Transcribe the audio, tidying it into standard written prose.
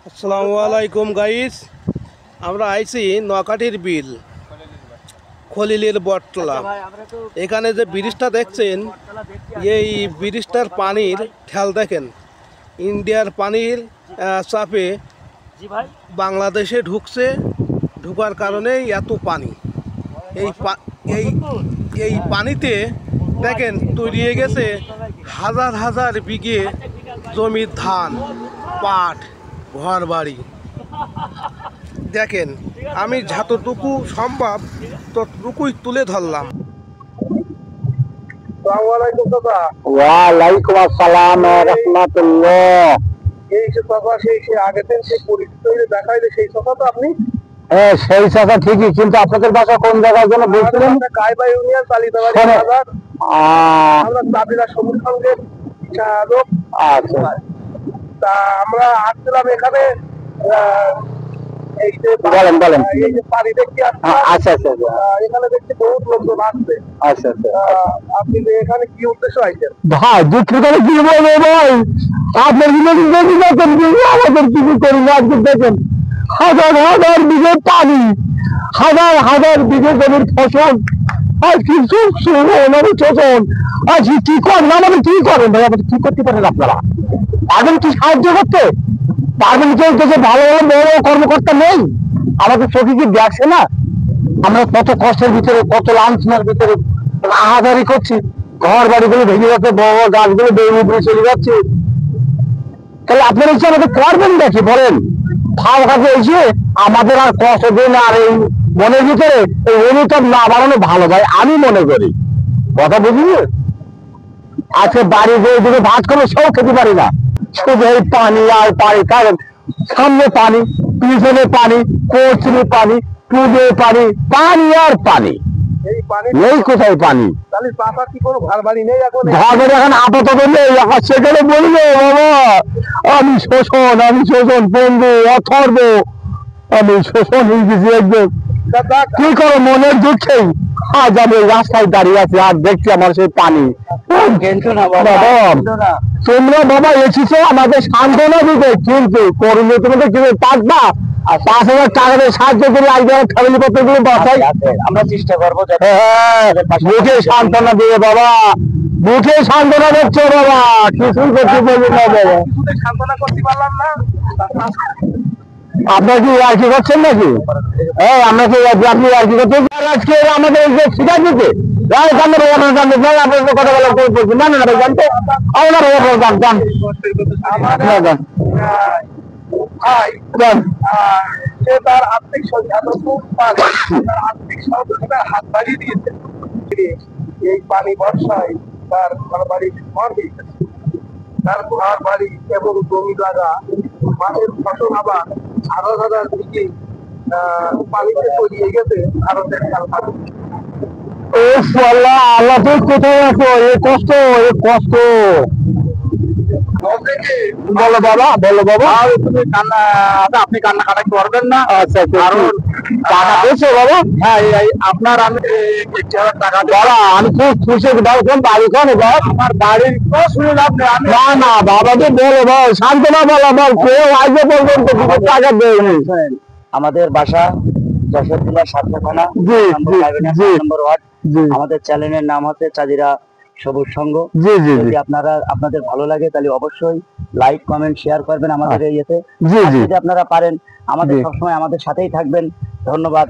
আসসালামু আলাইকুম গাইস, আমরা আইছি নকাটির বিল খলিলের বটতলা। এখানে যে ব্রিজটা দেখছেন, এই ব্রিজটার পানির ঠেল দেখেন। ইন্ডিয়ার পানির চাপে বাংলাদেশে ঢুকছে, ঢুকার কারণেই এত পানি। এই পানিতে দেখেন তৈরি হয়ে গেছে হাজার হাজার বিঘে জমির ধান, পাট, ঘর বাড়ি। দেখেন আমি যতটুকু সম্ভব ততটুকুই তুলে ধরলাম। ওয়ালাইকুম আসসালাম রাহমাতুল্লাহ। এই যে কথা সেই আগের দিন সেই পরিস্থিতি দেখাইলে সেই কথা তো আপনি সেই কথা ঠিকই, কিন্তু আপনাদের বাসা কোন জায়গার জন্য বলছিলেন? কাইবা ইউনিয়ন তালিতাবাড়ি বাজার। আমরা তাবিলা সবুজ সঙ্গের লোক। আচ্ছা, তা আমরা আসছিলাম এখানে, এই যে বলেন বলেন। এই যে পানি দেখতে আচ্ছা আচ্ছা এখানে দেখছি বহুত লোকজন আসছে। আচ্ছা আচ্ছা, আপনি এখানে কি উদ্দেশ্য আইছেন? ভাই দুঃখ করে কি বলবো ভাই, আপনার আমাদের কিছু করি না। আজকে দেখেন হাজার হাজার বিঘে পানি, হাজার হাজার বিঘে জমির ফসল, আর কিছু শোষণ। আজকে কি করেন, আমাদের কি করেন ভাই, আমাদের কি করতে পারেন আপনারা? পারবেন কি সাহায্য করতে? পারবেন কেউ দেশে ভালো ভালো বড় কর্মকর্তা নেই? আমাদের চোখে কি দেখছে না আমরা কত কষ্টের ভিতরে, কত লাঞ্ছনার ভিতরে আহাজারি করছি? ঘর বাড়িগুলো ভেঙে যাচ্ছে, বড় বড় গাছগুলো বেয়ে উপরে চলে যাচ্ছে। তাহলে আপনারা এসে আমাদের করবেন নাকি বলেন? ফাও কাজে এসে আমাদের আর কষ্ট দিন, আর এই মনের ভিতরে এই অনুতাপ না বাড়ানো ভালো ভাই, আমি মনে করি। কথা বুঝলি? আজকে বাড়ি যে ভাত করবো সেও খেতে পারি না, শুধু এই পানি আর পানি। কারণ সামনে পানি, পিছনে পানি, পশ্চিমে পানি, পূর্বে পানি, পানি আর পানি। এই পানি নেই কোথায় পানি? তাহলে পাশা কি কোনো ঘর বাড়ি নেই এখন? ঘর বাড়ি এখন আপাতত নেই। সেখানে বললো বাবা আমি শোষণ বন্ধু অথর্ব, আমি শোষণ হয়ে গেছি একদম। কি করো মনের দুঃখেই আজ আমি রাস্তায় দাঁড়িয়ে আছি আর দেখছি আমার সেই পানি। তোমরা বাবা এসেছো আমাদের সান্ত্বনা দিতে, কিন্তু করলে তোমাদের কিভাবে পাকবা? আর 5,000 টাকা দিয়ে সাহায্য করে ফ্যামিলি পত্র গুলো বাঁচাই, আমরা চেষ্টা করবো। মুখে সান্ত্বনা দিয়ে বাবা, মুখে সান্ত্বনা দিচ্ছে বাবা, কিছুই করতে পারবি না বাবা। কিছুতে সান্ত্বনা করতে পারলাম না। আপনার কি আর কি করছেন নাকি? হ্যাঁ, আমরা কি আপনি আর কি করছেন? আজকে আমাদের শিকার দিতে আপনার কথা বলা বলছি না, না ভাই জানতো আপনার জান সে তার আর্থিক সহযোগিতার হাত বাড়িয়ে দিয়েছে। এই পানি বর্ষায় তার ঘর বাড়ি ঘর দিয়েছে, তার ঘর বাড়ি এবং জমি জায়গা, মাঠের ফসল আবার হাজার হাজার দিকে পানিতে তলিয়ে গেছে ভারতের কারখানা। আল্লাহ তুই কোথায় আছো? এ কষ্ট, এ কষ্ট। বলো বাবা, বলো বাবা। তুমি কান্না, আপনি কান্নাকাটা করবেন না। আচ্ছা, কারণ টাকা পেয়েছো বাবা? হ্যাঁ, আপনার আমি 1,000 টাকা বাবা, আমি খুব খুশি। কোন বাড়ি কোন? আমার বাড়ির শুনে লাভ নেই। আমি না না বাবাকে বলো বল, শান্তনা বলা বল, কেউ আজকে পর্যন্ত টাকা দেয়নি। আমাদের বাসা যশোর জেলার সাতটা থানা, নম্বর ওয়ার্ড। আমাদের চ্যানেলের নাম হচ্ছে চাঁদিরা সবুজ সংঘ। যদি আপনাদের ভালো লাগে তাহলে অবশ্যই লাইক কমেন্ট শেয়ার করবেন আমাদের ইয়েতে। যদি আপনারা পারেন আমাদের সবসময় আমাদের সাথেই থাকবেন। ধন্যবাদ।